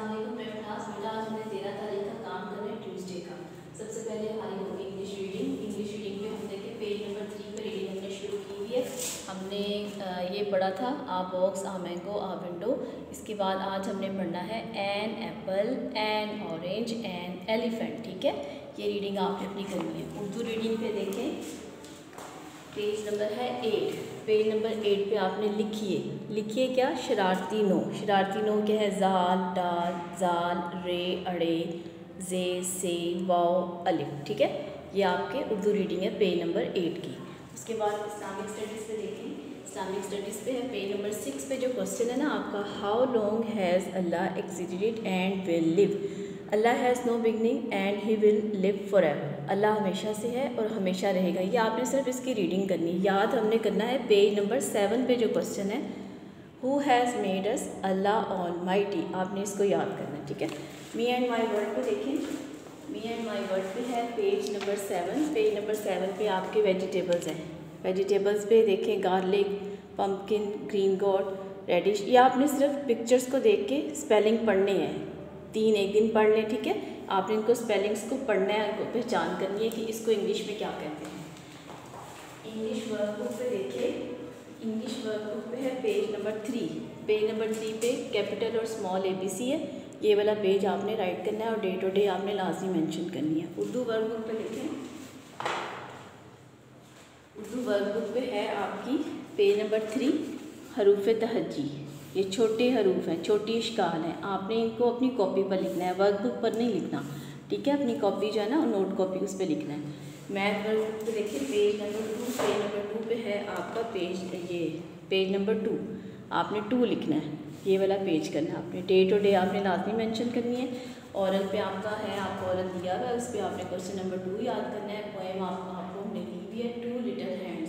अस्सलाम वालेकुम क्लास। बेटा आज हमने 13 तारीख का काम करना है ट्यूसडे का। सबसे पहले हमारी होगी इंग्लिश रीडिंग पे हम देखें पेज नंबर 3 पे रीडिंग हमने शुरू की हुई है। हमने ये पढ़ा था a box, a mango, a window. इसके बाद आज हमने पढ़ना है an apple, an orange, an elephant. ठीक है, ये रीडिंग आपने अपनी करनी है। उर्दू रीडिंग पे देखें, पेज नंबर है 8। पेज नंबर 8 पे आपने लिखिए क्या, शरारती नो। शरारती नो क्या है, जाल, डाल, जाल, रे, अड़े, जे, से, वाओ, अलिफ। ठीक है, ये आपके उर्दू रीडिंग है पेज नंबर 8 की। उसके बाद इस्लामिक स्टडीज़ पे देखें। इस्लामिक स्टडीज़ पे है पेज नंबर 6 पे जो क्वेश्चन है ना आपका, how long has Allah existed and will live. Allah has no beginning and he will live forever. अल्लाह हमेशा से है और हमेशा रहेगा। ये आपने सिर्फ इसकी रीडिंग करनी है। याद हमने करना है पेज नंबर 7 पे जो क्वेश्चन है, who has made us, Allah almighty. आपने इसको याद करना है। ठीक है, मी एंड माई वर्ड पे देखें। मी एंड माई वर्ड पे है पेज नंबर 7। पेज नंबर 7 पे आपके वेजिटेबल्स हैं। वेजिटेबल्स पे देखें, garlic, pumpkin, green gourd, radish. ये आपने सिर्फ पिक्चर्स को देख के स्पेलिंग पढ़ने हैं। 3 एक दिन पढ़ लें। ठीक है, आपने इनको स्पेलिंग्स को पढ़ना है, उनको पहचान करनी है कि इसको इंग्लिश में क्या कहते हैं। इंग्लिश वर्कबुक पे देखिए, इंग्लिश वर्कबुक पे है पेज नंबर 3। पेज नंबर 3 पे कैपिटल और स्मॉल ABC है। ये वाला पेज आपने राइट करना है और डे टू डे आपने लाजमी मेंशन करनी है। उर्दू वर्कबुक पे देखें, उर्दू वर्कबुक पे है आपकी पेज नंबर 3, हरूफ तहज्जी। ये छोटे हरूफ हैं, छोटी इश्काल हैं। आपने इनको अपनी कॉपी पर लिखना है, वर्कबुक पर नहीं लिखना। ठीक है, अपनी कॉपी जो है ना, नोट कॉपी उस पर लिखना है। मैथ वर्कबुक पे देखिए पेज नंबर 2। पेज नंबर 2 पे है आपका पेज नंबर 2। आपने 2 लिखना है, ये वाला पेज करना है आपने। डे टू डे आपने लाजमी मेंशन करनी है। औरल पे आपका है, आपको औरल दिया हुआ है, उस पर आपने क्वेश्चन नंबर 2 याद करना है। पोएम आपको हमने दी हुई है, 2 लिटिल हैंड।